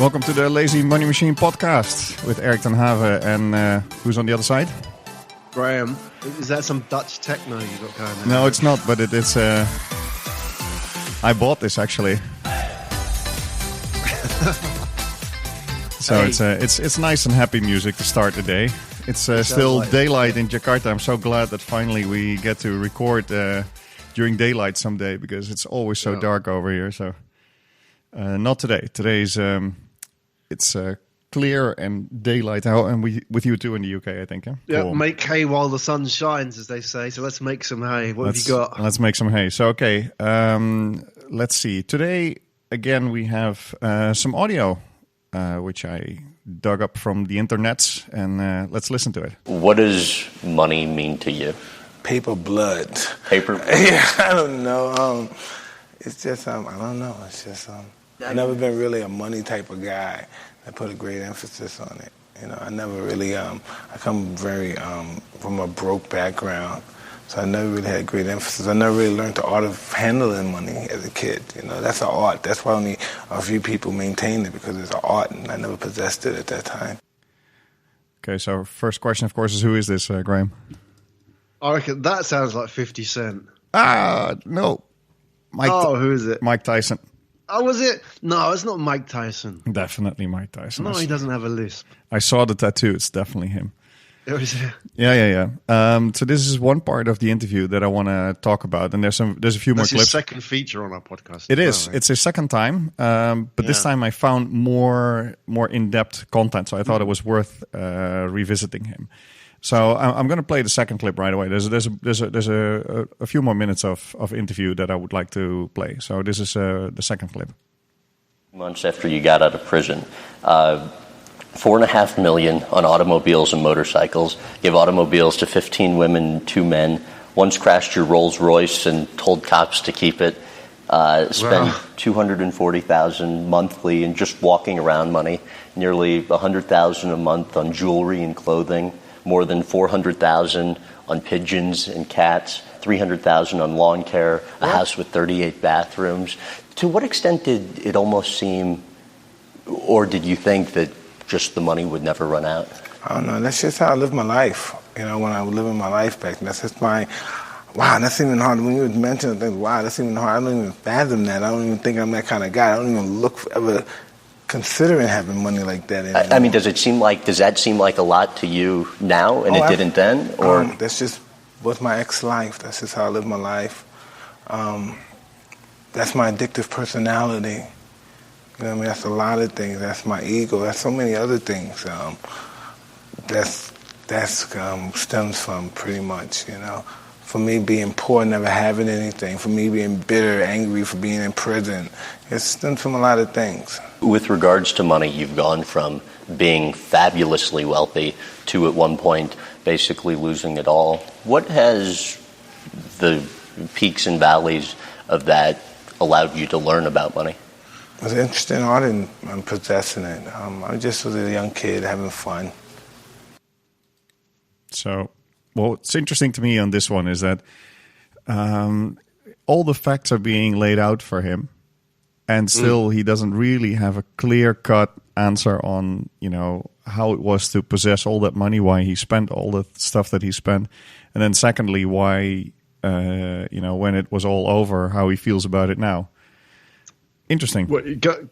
Welcome to the Lazy Money Machine podcast with Erik ten Have and who's on the other side? Graham. Is that some Dutch techno you got going on? No, it's not, but it's I bought this actually. So hey. It's nice and happy music to start the day. It's still like daylight in Jakarta. I'm so glad that finally we get to record during daylight someday because it's always so dark over here. So not today. Today's it's clear and daylight. And with you too in the UK, I think. Yeah, cool. Make hay while the sun shines, as they say. So let's make some hay. What have you got? Let's make some hay. So okay, let's see. Today again we have some audio. Which I dug up from the internet, and let's listen to it. What does money mean to you? Paper blood. Paper blood? Yeah, I don't know. It's just, I don't know. It's just, I've never been really a money type of guy. I put a great emphasis on it. You know, I never really, I come very, from a broke background. So I never really had great emphasis. I never really learned the art of handling money as a kid. You know, that's an art. That's why only a few people maintain it, because it's an art, and I never possessed it at that time. Okay, so first question, of course, is who is this, Graham? I reckon that sounds like 50 Cent. No. Who is it? Mike Tyson. Oh, was it? No, it's not Mike Tyson. Definitely Mike Tyson. No, he doesn't have a lisp. I saw the tattoo. It's definitely him. Yeah. So this is one part of the interview that I want to talk about, and there's a few more clips. It's his second feature on our podcast. It is. Right? It's his second time, but this time I found more in-depth content, so I thought it was worth revisiting him. So I'm going to play the second clip right away. There's a few more minutes of interview that I would like to play. So this is the second clip. Months after you got out of prison. $4.5 million on automobiles and motorcycles. Gave automobiles to 15 women and 2 men. Once crashed your Rolls Royce and told cops to keep it. Spent $240,000 monthly in just walking around money. Nearly $100,000 a month on jewelry and clothing. More than $400,000 on pigeons and cats. $300,000 on lawn care. A house with 38 bathrooms. To what extent did it almost seem, or did you think that just the money would never run out? I don't know. That's just how I live my life. You know, when I was living my life back, that's just my, wow, that's even hard. When you mention things, wow, that's even hard. I don't even fathom that. I don't even think I'm that kind of guy. I don't even ever considering having money like that anymore. I mean, does that seem like a lot to you now, and it didn't then? Or that's just what's my ex-life. That's just how I live my life. That's my addictive personality. You know what I mean? That's a lot of things. That's my ego. That's so many other things. That stems from pretty much, you know, for me being poor, never having anything, for me being bitter, angry for being in prison. It stems from a lot of things. With regards to money, you've gone from being fabulously wealthy to at one point basically losing it all. What has the peaks and valleys of that allowed you to learn about money? I was interested in art and possessing it. I just was a young kid having fun. So, what's interesting to me on this one is that all the facts are being laid out for him, and still he doesn't really have a clear-cut answer on, you know, how it was to possess all that money, why he spent all the stuff that he spent, and then secondly, why, you know, when it was all over, how he feels about it now. Interesting.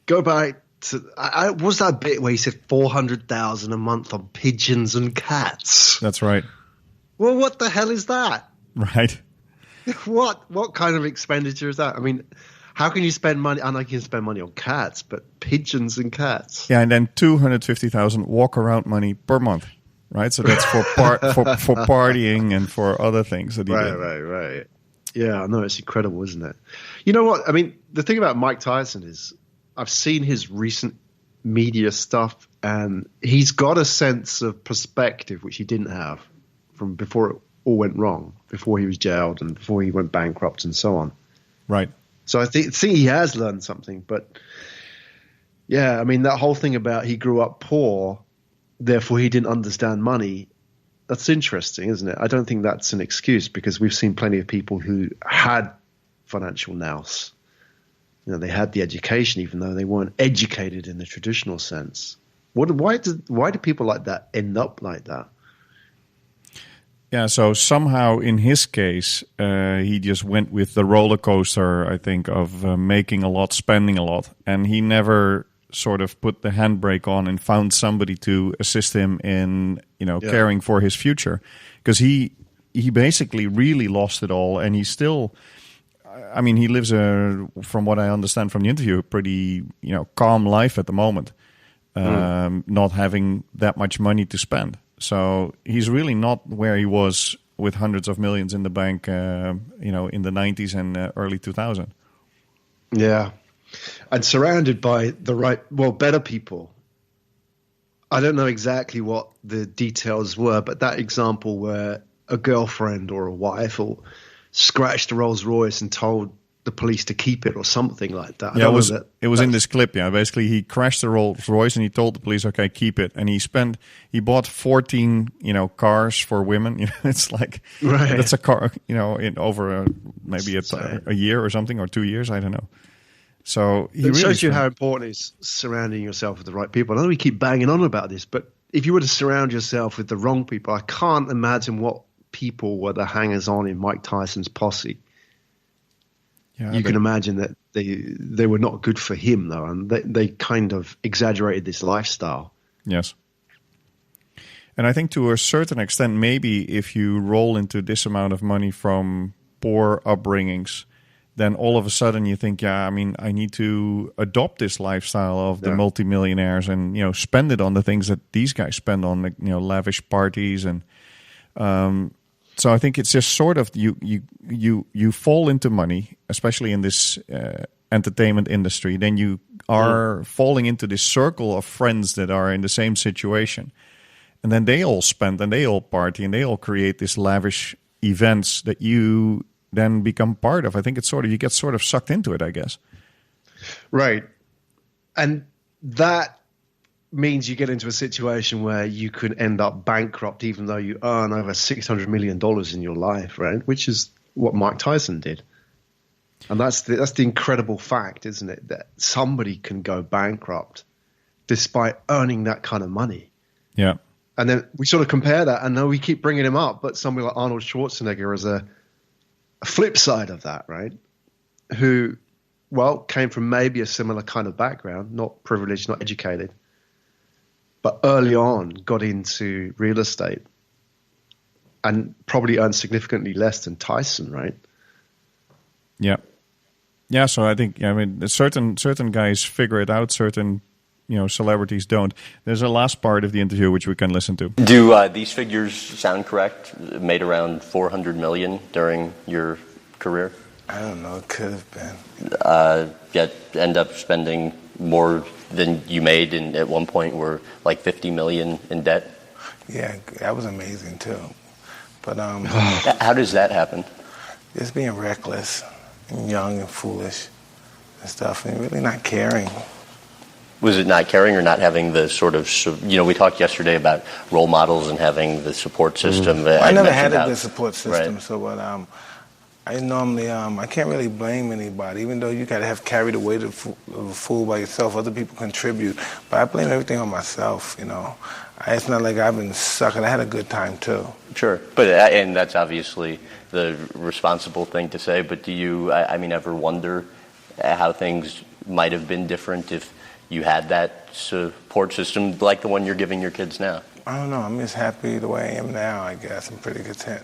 Go back to was that bit where he said $400,000 a month on pigeons and cats? That's right. Well, what the hell is that? Right. What kind of expenditure is that? I mean, how can you spend money? I know you can spend money on cats, but pigeons and cats. Yeah, and then $250,000 walk around money per month, right? So that's for for partying and for other things that he did. Right. Yeah, I know, it's incredible, isn't it? You know what? I mean, the thing about Mike Tyson is I've seen his recent media stuff, and he's got a sense of perspective, which he didn't have from before it all went wrong, before he was jailed and before he went bankrupt and so on. Right. So I think he has learned something. But, yeah, I mean, that whole thing about he grew up poor, therefore he didn't understand money, that's interesting, isn't it? I don't think that's an excuse, because we've seen plenty of people who had financial nous they had the education, even though they weren't educated in the traditional sense. Why do people like that end up like that? Yeah, so somehow in his case, he just went with the roller coaster, I think, of making a lot, spending a lot. And he never sort of put the handbrake on and found somebody to assist him in, caring for his future. Because he basically really lost it all. And he still, he lives, from what I understand from the interview, a pretty, calm life at the moment, not having that much money to spend. So he's really not where he was with hundreds of millions in the bank, in the 90s and early 2000s. Yeah. And surrounded by better people. I don't know exactly what the details were, but that example where a girlfriend or a wife or scratched a Rolls Royce and told the police to keep it or something like that. It was in this clip. Yeah, basically he crashed the Rolls Royce and he told the police, "Okay, keep it." And he bought 14, cars for women. It's like that's a car, in over maybe a year or something, or 2 years. I don't know. So it shows you how important it is surrounding yourself with the right people. I know we keep banging on about this, but if you were to surround yourself with the wrong people, I can't imagine what people were the hangers-on in Mike Tyson's posse. Yeah, you can imagine that they were not good for him, though, and they kind of exaggerated this lifestyle. Yes. And I think to a certain extent, maybe if you roll into this amount of money from poor upbringings, then all of a sudden you think, I need to adopt this lifestyle of the multimillionaires and, spend it on the things that these guys spend on, like, lavish parties. And so I think it's just sort of you fall into money, especially in this entertainment industry. Then you are falling into this circle of friends that are in the same situation. And then they all spend and they all party and they all create these lavish events that you then become part of. I think it's you get sort of sucked into it, I guess. Right. And that means you get into a situation where you could end up bankrupt even though you earn over $600 million in your life, right? Which is what Mike Tyson did. And that's the incredible fact, isn't it? That somebody can go bankrupt despite earning that kind of money. Yeah. And then we sort of compare that, and now we keep bringing him up, but somebody like Arnold Schwarzenegger is a flip side of that, right? Who, came from maybe a similar kind of background, not privileged, not educated, but early on got into real estate and probably earned significantly less than Tyson, right? Yeah. Yeah, so I think, certain guys figure it out, certain celebrities don't. There's a last part of the interview which we can listen to. Do these figures sound correct? Made around $400 million during your career? I don't know. It could have been. Yet end up spending more than you made, and at one point were like $50 million in debt. Yeah, that was amazing too. But how does that happen? Just being reckless, and young and foolish, and stuff, and really not caring. Was it not caring or not having the sort of, we talked yesterday about role models and having the support system. I never had a good support system, right. So what I normally, I can't really blame anybody, even though you got to have carried the weight of a fool by yourself. Other people contribute, but I blame everything on myself, It's not like I've been sucking. I had a good time, too. Sure, and that's obviously the responsible thing to say, but do you, ever wonder how things might have been different if you had that support system like the one you're giving your kids now? I don't know. I'm just happy the way I am now, I guess. I'm pretty content.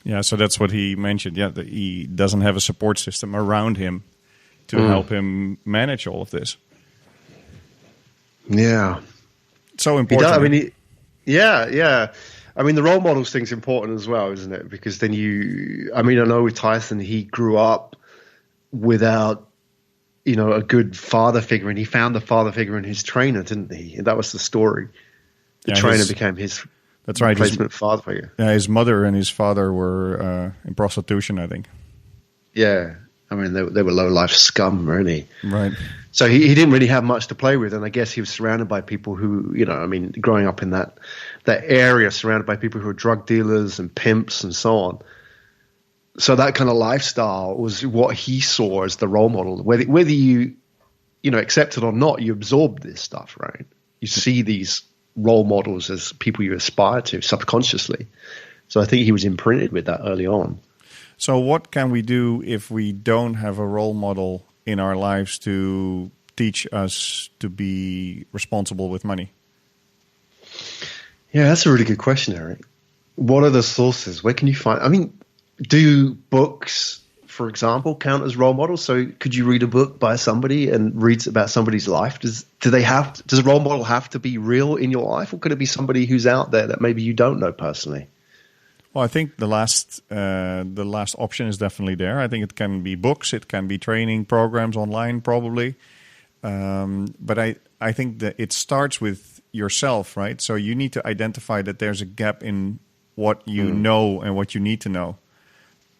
Yeah, so that's what he mentioned. Yeah, that he doesn't have a support system around him to help him manage all of this. Yeah. So important. Yeah. The role models thing's important as well, isn't it? Because then I know with Tyson, he grew up without a good father figure, and he found the father figure in his trainer, didn't he? And that was the story. The trainer became his replacement father figure. Yeah, his mother and his father were in prostitution, I think. Yeah. They were low-life scum, really. Right. So he didn't really have much to play with, and I guess he was surrounded by people who, growing up in that area, surrounded by people who were drug dealers and pimps and so on. So that kind of lifestyle was what he saw as the role model. Whether you accept it or not, you absorb this stuff, right? You see these role models as people you aspire to subconsciously. So I think he was imprinted with that early on. So what can we do if we don't have a role model in our lives to teach us to be responsible with money? Yeah, that's a really good question, Erik. What are the sources? Where can you find? I mean, do books, for example, count as role models? So could you read a book by somebody and read about somebody's life? Does a role model have to be real in your life, or could it be somebody who's out there that maybe you don't know personally? Well, I think the last option is definitely there. I think it can be books, it can be training programs online, probably. But I think that it starts with yourself, right? So you need to identify that there's a gap in what you know and what you need to know.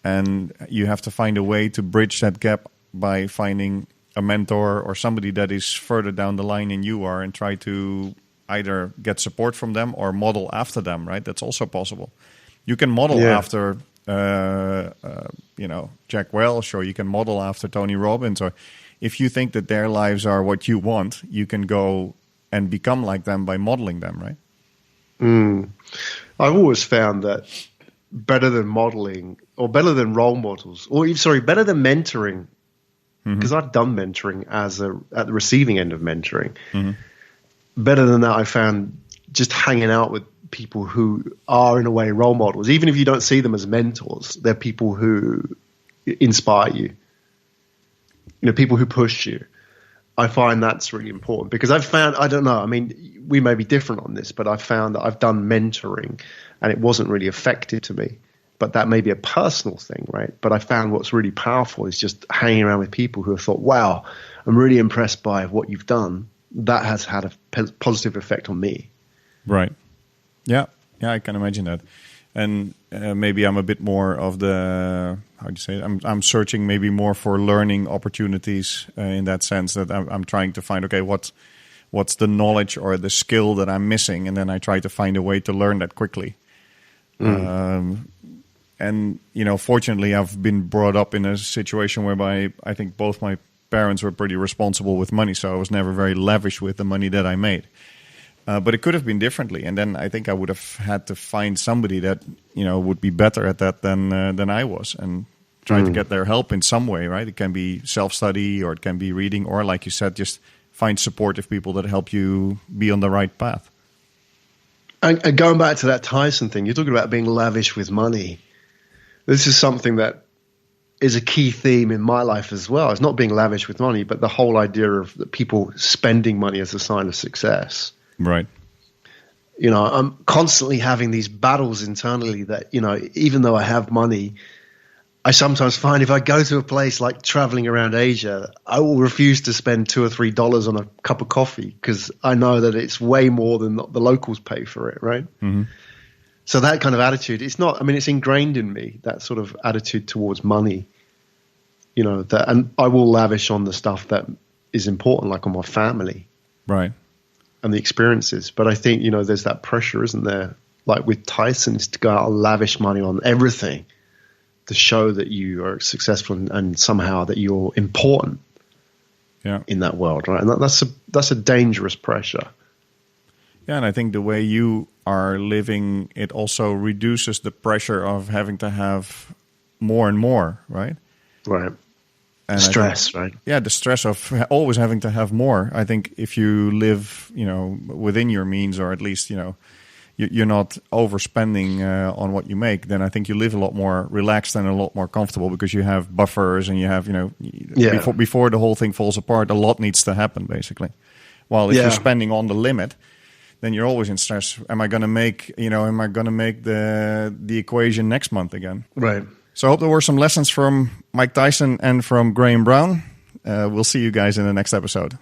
And you have to find a way to bridge that gap by finding a mentor or somebody that is further down the line than you are, and try to either get support from them or model after them, right? That's also possible. You can model after, Jack Welch, or you can model after Tony Robbins. Or if you think that their lives are what you want, you can go and become like them by modeling them, right? I've always found that better than modeling, or better than role models, better than mentoring, because I've done mentoring at the receiving end of mentoring. Better than that, I found just hanging out with people who are in a way role models. Even if you don't see them as mentors, they're people who inspire you. People who push you. I find that's really important, because I've found, I don't know, I mean, we may be different on this, but I've found that I've done mentoring and it wasn't really effective to me. But that may be a personal thing, right? But I found what's really powerful is just hanging around with people who have thought, wow, I'm really impressed by what you've done. That has had a positive effect on me. Right. Yeah, I can imagine that. And maybe I'm a bit more of the, how do you say it? I'm searching maybe more for learning opportunities in that sense, that I'm trying to find, okay, what's the knowledge or the skill that I'm missing? And then I try to find a way to learn that quickly. And, fortunately, I've been brought up in a situation whereby I think both my parents were pretty responsible with money. So I was never very lavish with the money that I made. But it could have been differently, and then I think I would have had to find somebody that would be better at that than I was, and try to get their help in some way. Right? It can be self-study, or it can be reading, or like you said, just find supportive people that help you be on the right path. And going back to that Tyson thing, you're talking about being lavish with money. This is something that is a key theme in my life as well. It's not being lavish with money, but the whole idea of people spending money as a sign of success. Right. I'm constantly having these battles internally that, even though I have money, I sometimes find if I go to a place like traveling around Asia, I will refuse to spend $2 or $3 on a cup of coffee, because I know that it's way more than the locals pay for it. Right. So that kind of attitude, it's ingrained in me, that sort of attitude towards money, and I will lavish on the stuff that is important, like on my family. Right. And the experiences. But I think, there's that pressure, isn't there? Like with Tyson, is to go out and lavish money on everything to show that you are successful and somehow that you're important in that world, right? And that's a dangerous pressure. Yeah, and I think the way you are living, it also reduces the pressure of having to have more and more, right? Right. And stress, right? Yeah, the stress of always having to have more. I think if you live, within your means, or at least, you're not overspending on what you make, then I think you live a lot more relaxed and a lot more comfortable, because you have buffers and you have, before the whole thing falls apart, a lot needs to happen, basically. While if you're spending on the limit, then you're always in stress. Am I going to make, the equation next month again? Right. So I hope there were some lessons from Mike Tyson and from Graham Brown. We'll see you guys in the next episode.